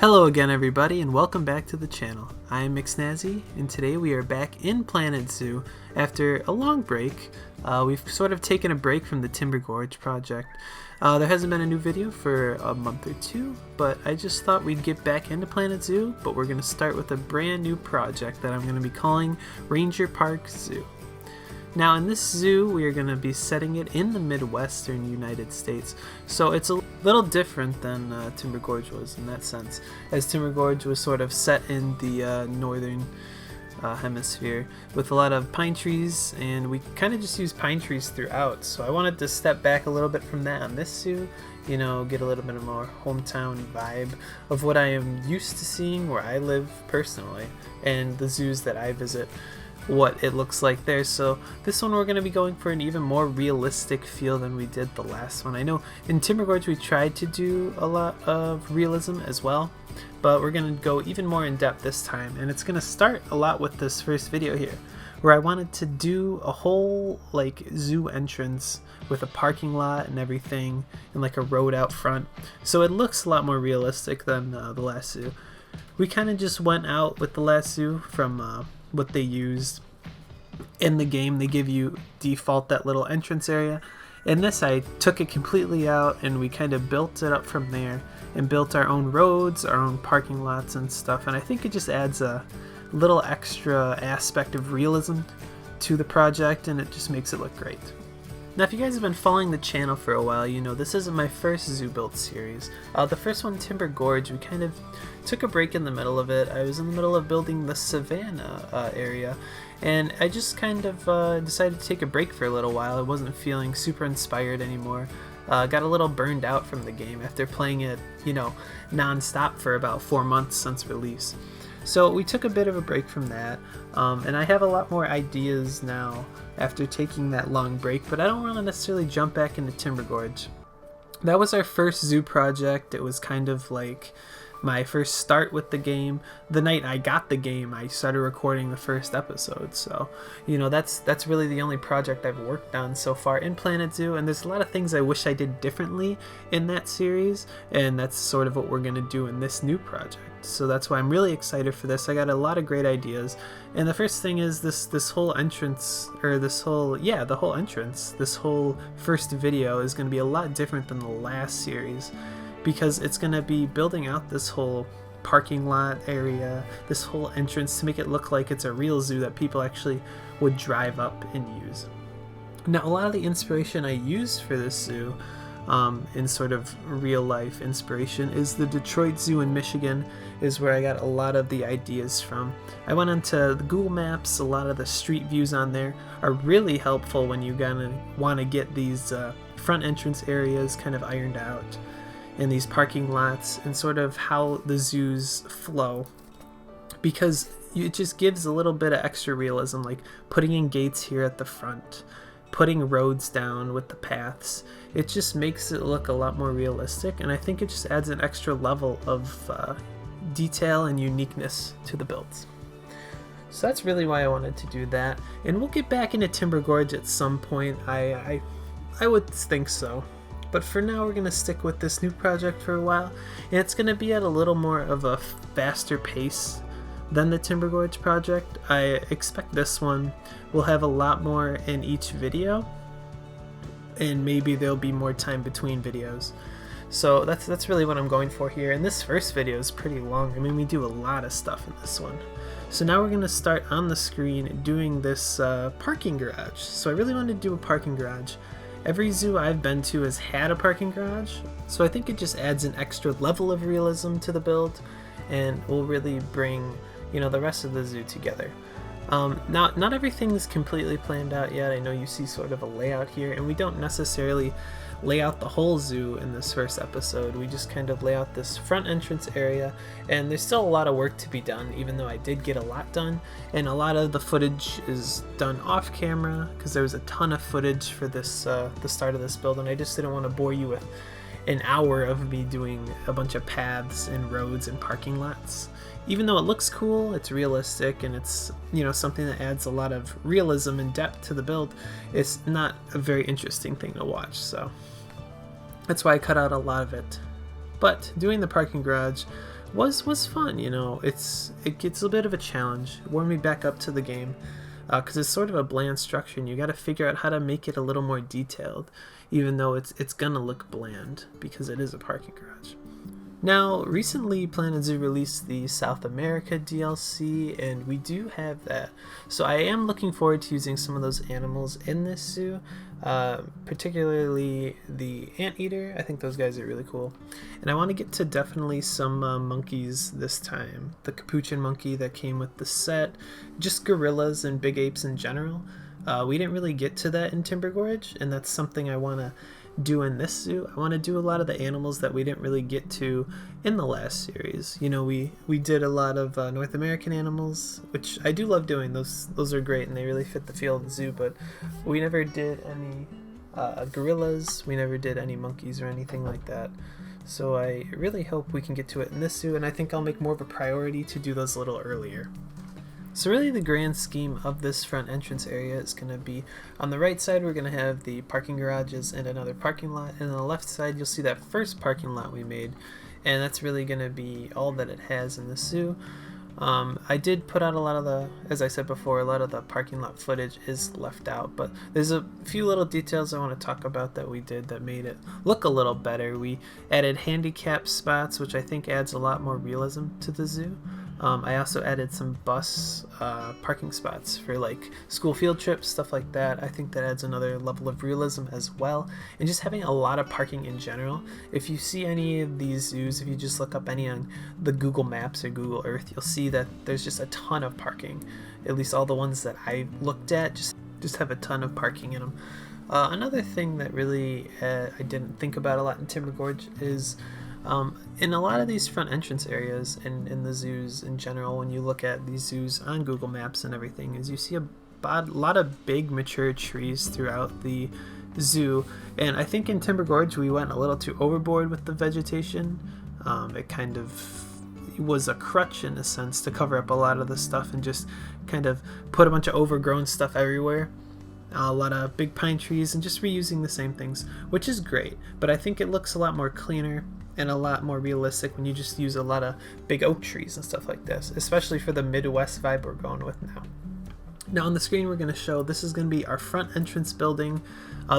Hello again everybody and welcome back to the channel. I am McSnazzy and today we are back in Planet Zoo after a long break. We've sort of taken a break from the Timber Gorge project. There hasn't been a new video for a month or two, but I just thought we'd get back into Planet Zoo, but we're going to start with a brand new project that I'm going to be calling Ranger Park Zoo. Now in this zoo we are going to be setting it in the Midwestern United States, so it's a little different than Timber Gorge was in that sense, as Timber Gorge was sort of set in the northern hemisphere with a lot of pine trees, and we kind of just use pine trees throughout, so I wanted to step back a little bit from that on this zoo, you know, get a little bit of more hometown vibe of what I am used to seeing where I live personally and the zoos that I visit, what it looks like there. So this one we're going to be going for an even more realistic feel than we did the last one. I know in Timber Gorge we tried to do a lot of realism as well, but we're going to go even more in depth this time, and it's going to start a lot with this first video here where I wanted to do a whole like zoo entrance with a parking lot and everything and like a road out front, so it looks a lot more realistic than the last zoo. We kind of just went out with the last zoo from what they used in the game. They give you default that little entrance area. In this I took it completely out and we kind of built it up from there and built our own roads, our own parking lots and stuff, and I think it just adds a little extra aspect of realism to the project and it just makes it look great. Now if you guys have been following the channel for a while, you know this isn't my first zoo build series. The first one, Timber Gorge, we kind of took a break in the middle of it. I was in the middle of building the Savannah area, and I just kind of decided to take a break for a little while. I wasn't feeling super inspired anymore. Got a little burned out from the game after playing it, you know, non-stop for about 4 months since release. So we took a bit of a break from that, and I have a lot more ideas now after taking that long break, but I don't want to necessarily jump back into Timber Gorge. That was our first zoo project. It was kind of like my first start with the game. The night I got the game, I started recording the first episode, so you know that's really the only project I've worked on so far in Planet Zoo, and there's a lot of things I wish I did differently in that series, and that's sort of what we're gonna do in this new project. So that's why I'm really excited for this. I got a lot of great ideas, and the first thing is this whole entrance, or this whole entrance, this whole first video is going to be a lot different than the last series, because it's going to be building out this whole parking lot area, this whole entrance, to make it look like it's a real zoo that people actually would drive up and use. Now a lot of the inspiration I used for this zoo in sort of real life inspiration is the Detroit Zoo in Michigan, is where I got a lot of the ideas from. I went onto the Google Maps. A lot of the street views on there are really helpful when you're gonna want to get these front entrance areas kind of ironed out, and these parking lots, and sort of how the zoos flow, because it just gives a little bit of extra realism, like putting in gates here at the front, putting roads down with the paths. It just makes it look a lot more realistic, and I think it just adds an extra level of detail and uniqueness to the builds. So that's really why I wanted to do that, and we'll get back into Timber Gorge at some point. I would think so, but for now we're going to stick with this new project for a while, and it's going to be at a little more of a faster pace than the Timber Gorge project. I expect this one will have a lot more in each video, and maybe there'll be more time between videos. So that's really what I'm going for here, and this first video is pretty long. I mean, we do a lot of stuff in this one. So now we're going to start on the screen doing this parking garage. So I really wanted to do a parking garage. Every zoo I've been to has had a parking garage, so I think it just adds an extra level of realism to the build, and will really bring, you know, the rest of the zoo together. Not everything is completely planned out yet. I know you see sort of a layout here, and we don't necessarily lay out the whole zoo in this first episode. We just kind of lay out this front entrance area, and there's still a lot of work to be done, even though I did get a lot done, and a lot of the footage is done off camera because there was a ton of footage for this the start of this build, and I just didn't want to bore you with an hour of me doing a bunch of paths and roads and parking lots. Even though it looks cool, it's realistic, and it's, you know, something that adds a lot of realism and depth to the build, it's not a very interesting thing to watch, so that's why I cut out a lot of it. But doing the parking garage was fun. You know, it gets a bit of a challenge. It warmed me back up to the game because it's sort of a bland structure, and you got to figure out how to make it a little more detailed, even though it's gonna look bland because it is a parking garage. Now, recently Planet Zoo released the South America DLC, and we do have that. So I am looking forward to using some of those animals in this zoo, particularly the anteater. I think those guys are really cool. And I want to get to definitely some monkeys this time. The capuchin monkey that came with the set, just gorillas and big apes in general. We didn't really get to that in Timber Gorge, and that's something I want to do in this zoo. I want to do a lot of the animals that we didn't really get to in the last series. You know, we did a lot of North American animals, which I do love doing. Those are great and they really fit the feel of the zoo, but we never did any gorillas, we never did any monkeys or anything like that. So I really hope we can get to it in this zoo, and I think I'll make more of a priority to do those a little earlier. So really the grand scheme of this front entrance area is going to be on the right side we're going to have the parking garages and another parking lot, and on the left side you'll see that first parking lot we made, and that's really going to be all that it has in the zoo. I did put out a lot of the, as I said before, a lot of the parking lot footage is left out, but there's a few little details I want to talk about that we did that made it look a little better. We added handicap spots, which I think adds a lot more realism to the zoo. I also added some bus parking spots for like school field trips, stuff like that. I think that adds another level of realism as well. And just having a lot of parking in general. If you see any of these zoos, if you just look up any on the Google Maps or Google Earth, you'll see that there's just a ton of parking. At least all the ones that I looked at just have a ton of parking in them. Another thing that really I didn't think about a lot in Timber Gorge is in a lot of these front entrance areas and in the zoos in general, when you look at these zoos on Google Maps and everything, is you see a lot of big mature trees throughout the zoo, and I think in Timber Gorge we went a little too overboard with the vegetation. It kind of was a crutch in a sense to cover up a lot of the stuff and just kind of put a bunch of overgrown stuff everywhere. A lot of big pine trees and just reusing the same things, which is great, but I think it looks a lot more cleaner and a lot more realistic when you just use a lot of big oak trees and stuff like this, especially for the Midwest vibe we're going with now. Now on the screen we're going to show, this is going to be our front entrance building.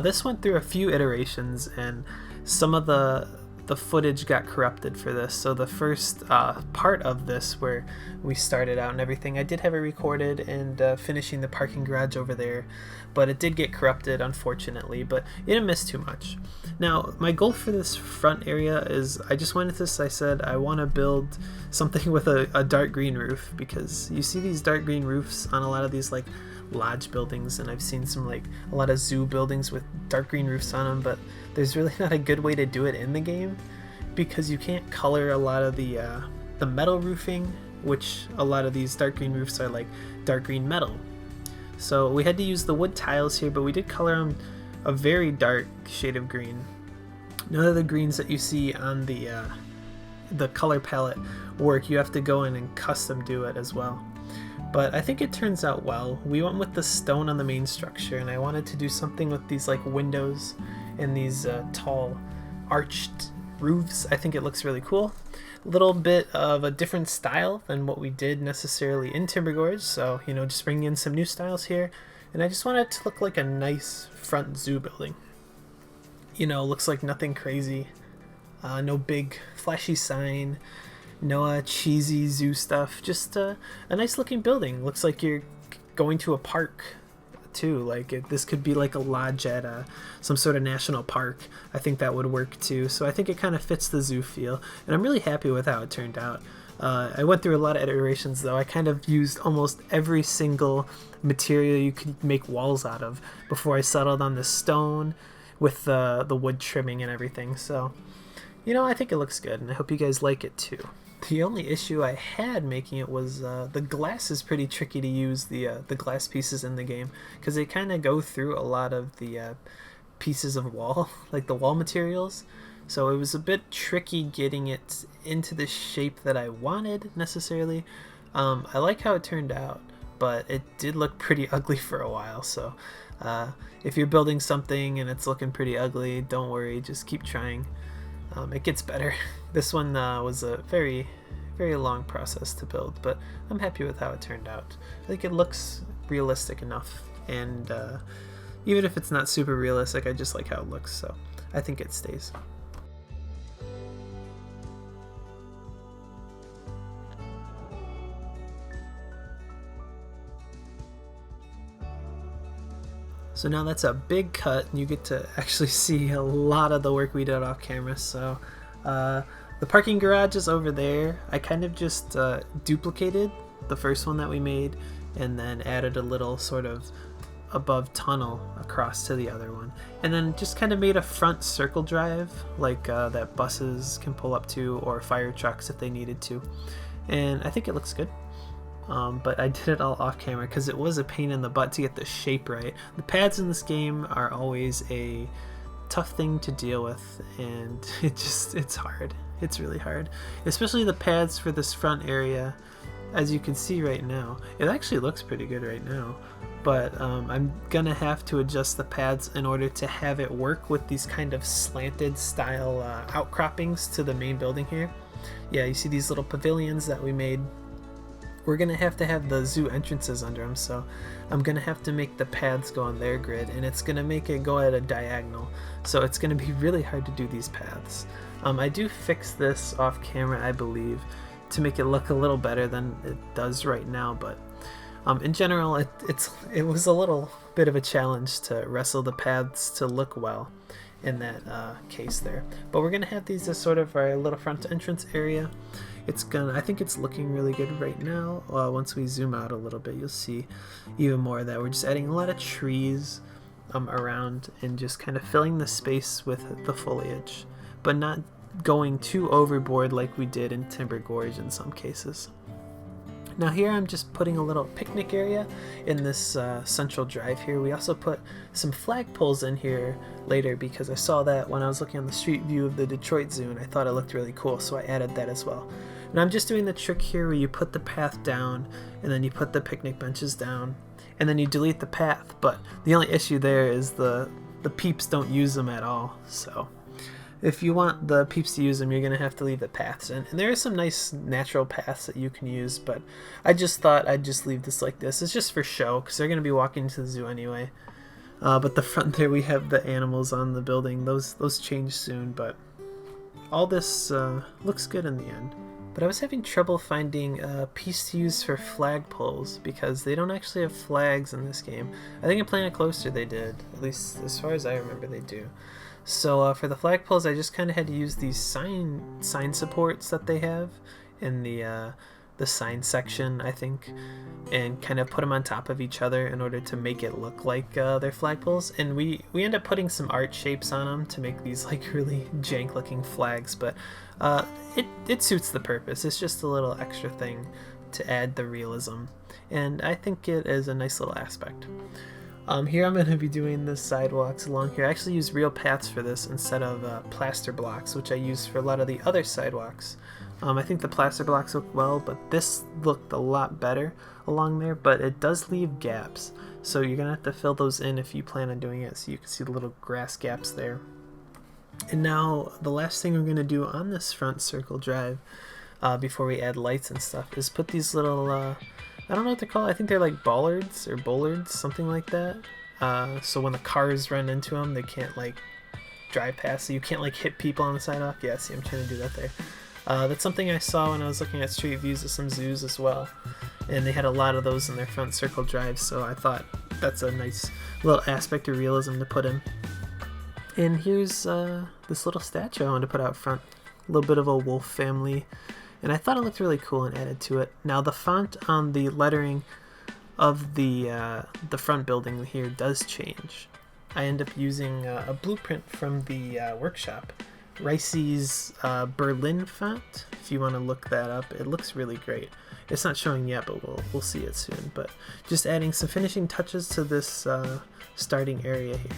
This went through a few iterations, and some of the footage got corrupted for this. So the first part of this where we started out and everything, I did have it recorded and finishing the parking garage over there, but it did get corrupted unfortunately, but it didn't miss too much. Now my goal for this front area is, I just went into this, I said I want to build something with a dark green roof, because you see these dark green roofs on a lot of these like lodge buildings, and I've seen some like a lot of zoo buildings with dark green roofs on them, but there's really not a good way to do it in the game because you can't color a lot of the metal roofing, which a lot of these dark green roofs are like dark green metal. So we had to use the wood tiles here, but we did color them a very dark shade of green. None of the greens that you see on the color palette work. You have to go in and custom do it as well. But I think it turns out well. We went with the stone on the main structure, and I wanted to do something with these like windows and these tall arched roofs. I think it looks really cool. A little bit of a different style than what we did necessarily in Timber Gorge, so you know, just bringing in some new styles here. And I just want it to look like a nice front zoo building. You know, looks like nothing crazy. No big flashy sign. No cheesy zoo stuff. Just a nice looking building. Looks like you're going to a park too. Like this could be like a lodge at some sort of national park. I think that would work too. So I think it kind of fits the zoo feel, and I'm really happy with how it turned out. I went through a lot of iterations though. I kind of used almost every single material you could make walls out of before I settled on the stone with the wood trimming and everything. So, you know, I think it looks good, and I hope you guys like it too. The only issue I had making it was the glass is pretty tricky to use, the glass pieces in the game, because they kind of go through a lot of the pieces of wall, like the wall materials. So it was a bit tricky getting it into the shape that I wanted necessarily. I like how it turned out, but it did look pretty ugly for a while. So if you're building something and it's looking pretty ugly, don't worry, just keep trying. It gets better. This one was a very long process to build, but I'm happy with how it turned out. I think it looks realistic enough, and even if it's not super realistic, I just like how it looks, so I think it stays. So now that's a big cut, and you get to actually see a lot of the work we did off camera. So the parking garage is over there. I kind of just duplicated the first one that we made and then added a little sort of above tunnel across to the other one, and then just kind of made a front circle drive like that buses can pull up to, or fire trucks if they needed to, and I think it looks good. But I did it all off camera because it was a pain in the butt to get the shape right. The pads in this game are always a tough thing to deal with, and it's hard. It's really hard, especially the pads for this front area. As you can see right now, it actually looks pretty good right now, but I'm gonna have to adjust the pads in order to have it work with these kind of slanted style outcroppings to the main building here. Yeah, you see these little pavilions that we made. We're gonna have to have the zoo entrances under them, so I'm gonna have to make the pads go on their grid, and it's gonna make it go at a diagonal, so it's gonna be really hard to do these paths. I do fix this off camera, I believe, to make it look a little better than it does right now, but in general it was a little bit of a challenge to wrestle the paths to look well in that case there. But we're gonna have these as sort of our little front entrance area. I think it's looking really good right now. Once we zoom out a little bit, you'll see even more of that. We're just adding a lot of trees around and just kind of filling the space with the foliage, but not going too overboard like we did in Timber Gorge in some cases. Now here I'm just putting a little picnic area in this central drive here. We also put some flagpoles in here later because I saw that when I was looking on the street view of the Detroit Zoo, and I thought it looked really cool, so I added that as well. And I'm just doing the trick here where you put the path down and then you put the picnic benches down and then you delete the path, but the only issue there is the peeps don't use them at all. So if you want the peeps to use them, you're going to have to leave the paths in. And there are some nice natural paths that you can use, but I just thought I'd just leave this like this. It's just for show because they're going to be walking to the zoo anyway. But the front there, we have the animals on the building. Those change soon, but all this looks good in the end. But I was having trouble finding a piece to use for flagpoles because they don't actually have flags in this game. I think in Planet Coaster they did, at least as far as I remember they do. So for the flagpoles, I just kind of had to use these sign supports that they have in the sign section, I think, and kind of put them on top of each other in order to make it look like they're flagpoles. And we end up putting some art shapes on them to make these like really jank looking flags, but it suits the purpose. It's just a little extra thing to add the realism, and I think it is a nice little aspect. Here I'm going to be doing the sidewalks along here. I actually use real paths for this instead of plaster blocks, which I use for a lot of the other sidewalks. I think the plaster blocks look well, but this looked a lot better along there, but it does leave gaps. So you're going to have to fill those in if you plan on doing it, so you can see the little grass gaps there. And now the last thing we're going to do on this front circle drive before we add lights and stuff is put these little, I don't know what they're called, I think they're like bollards or bollards, something like that. So when the cars run into them, they can't like drive past, so you can't like hit people on the sidewalk. Yeah, see, I'm trying to do that there. That's something I saw when I was looking at street views of some zoos as well, and they had a lot of those in their front circle drives, so I thought that's a nice little aspect of realism to put in. And here's this little statue I wanted to put out front, a little bit of a wolf family, and I thought it looked really cool and added to it. Now the font on the lettering of the front building here does change. I end up using a blueprint from the workshop, Ricey's Berlin font. If you want to look that up, it looks really great. It's not showing yet, but we'll see it soon. But just adding some finishing touches to this starting area here.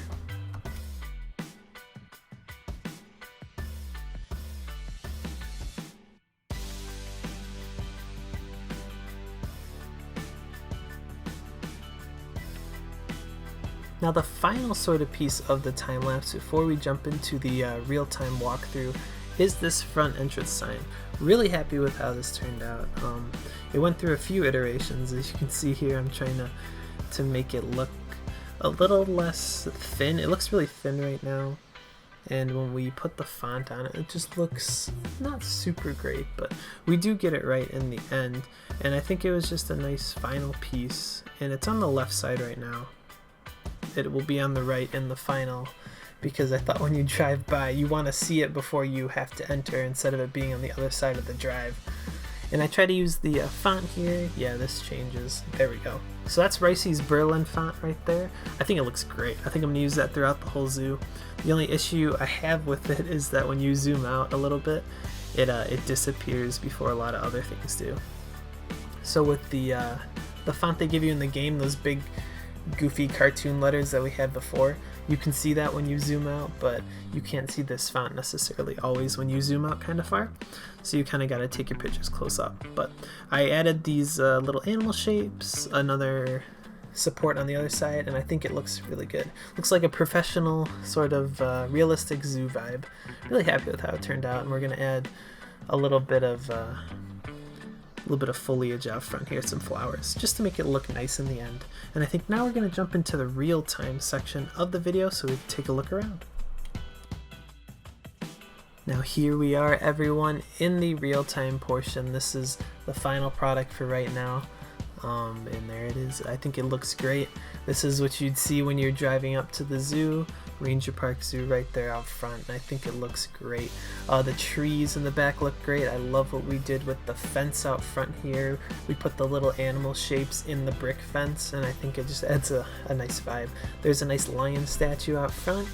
Now the final sort of piece of the time lapse before we jump into the real-time walkthrough is this front entrance sign. Really happy with how this turned out. It went through a few iterations. As you can see here, I'm trying to make it look a little less thin. It looks really thin right now, and when we put the font on it, it just looks not super great, but we do get it right in the end, and I think it was just a nice final piece. And it's on the left side right now. It will be on the right in the final, because I thought when you drive by, you want to see it before you have to enter instead of it being on the other side of the drive. And I try to use the font here. Yeah, this changes. There we go. So that's Ricey's Berlin font right there. I think it looks great. I think I'm going to use that throughout the whole zoo. The only issue I have with it is that when you zoom out a little bit, it disappears before a lot of other things do. So with the font they give you in the game, those big goofy cartoon letters that we had before, you can see that when you zoom out, but you can't see this font necessarily always when you zoom out kind of far, so you kind of got to take your pictures close up. But I added these little animal shapes, another support on the other side, and I think it looks really good. Looks like a professional sort of realistic zoo vibe. Really happy with how it turned out, and we're going to add a little bit of foliage out front here, some flowers, just to make it look nice in the end. And I think now we're going to jump into the real-time section of the video, so we can take a look around. Now here we are, everyone, in the real-time portion. This is the final product for right now. And there it is. I think it looks great. This is what you'd see when you're driving up to the zoo, Ranger Park Zoo right there out front, and I think it looks great. The trees in the back look great. I love what we did with the fence out front here. We put the little animal shapes in the brick fence, and I think it just adds a nice vibe. There's a nice lion statue out front,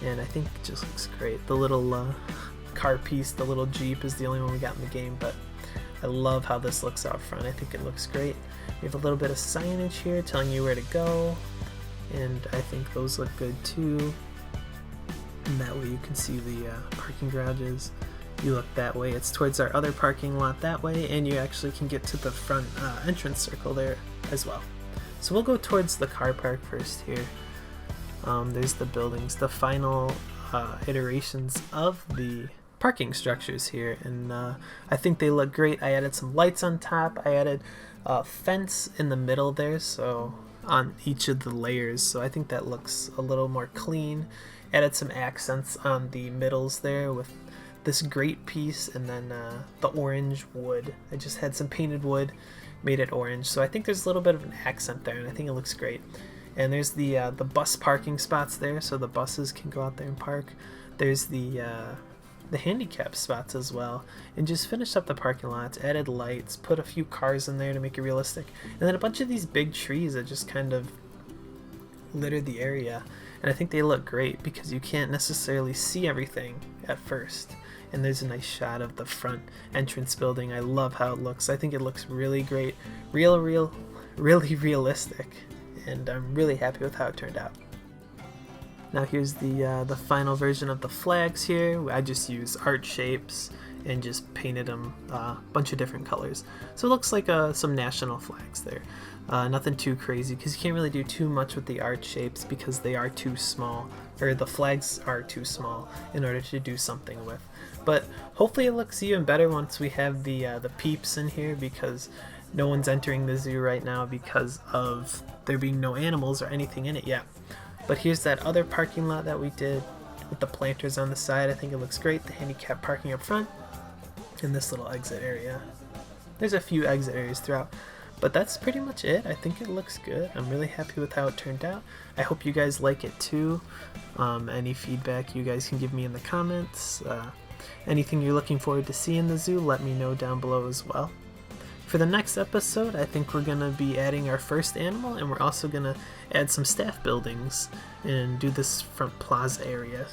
and I think it just looks great. The little car piece, the little Jeep, is the only one we got in the game, but I love how this looks out front. I think it looks great. We have a little bit of signage here telling you where to go, and I think those look good too. And that way you can see the parking garages. You look that way, it's towards our other parking lot that way, and you actually can get to the front entrance circle there as well. So we'll go towards the car park first here. There's the buildings, the final iterations of the parking structures here, and I think they look great. I added some lights on top. I added a fence in the middle there, so on each of the layers, so I think that looks a little more clean. Added some accents on the middles there with this great piece, and then the orange wood. I just had some painted wood, made it orange, so I think there's a little bit of an accent there, and I think it looks great. And there's the bus parking spots there, so the buses can go out there and park. There's the handicap spots as well, and just finished up the parking lots, added lights, put a few cars in there to make it realistic, and then a bunch of these big trees that just kind of littered the area. And I think they look great because you can't necessarily see everything at first. And there's a nice shot of the front entrance building. I love how it looks. I think it looks really great, really realistic, and I'm really happy with how it turned out. Now here's the final version of the flags here. I just used art shapes and just painted them a bunch of different colors. So it looks like some national flags there. Nothing too crazy because you can't really do too much with the art shapes because they are too small, or the flags are too small in order to do something with. But hopefully it looks even better once we have the peeps in here, because no one's entering the zoo right now because of there being no animals or anything in it yet. But here's that other parking lot that we did with the planters on the side. I think it looks great. The handicap parking up front and this little exit area. There's a few exit areas throughout, but that's pretty much it. I think it looks good. I'm really happy with how it turned out. I hope you guys like it too. Any feedback you guys can give me in the comments. Anything you're looking forward to see in the zoo, let me know down below as well. For the next episode, I think we're going to be adding our first animal, and we're also going to add some staff buildings and do this front plaza area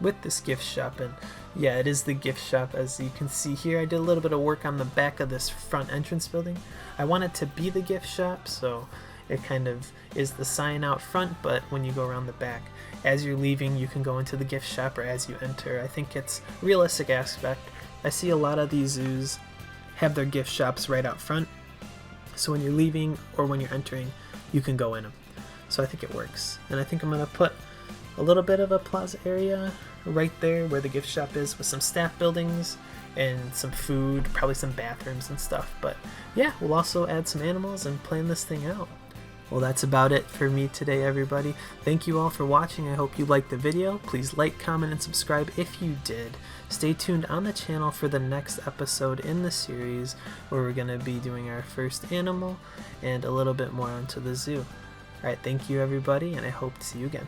with this gift shop. And yeah, it is the gift shop, as you can see here. I did a little bit of work on the back of this front entrance building. I want it to be the gift shop, so it kind of is the sign out front, but when you go around the back, as you're leaving, you can go into the gift shop, or as you enter. I think it's a realistic aspect. I see a lot of these zoos have their gift shops right out front, so when you're leaving or when you're entering, you can go in them. So I think it works, and I think I'm going to put a little bit of a plaza area right there where the gift shop is, with some staff buildings and some food, probably some bathrooms and stuff. But yeah, we'll also add some animals and plan this thing out. Well, that's about it for me today, everybody. Thank you all for watching. I hope you liked the video. Please like, comment, and subscribe if you did. Stay tuned on the channel for the next episode in the series, where we're going to be doing our first animal and a little bit more onto the zoo. Alright, thank you everybody, and I hope to see you again.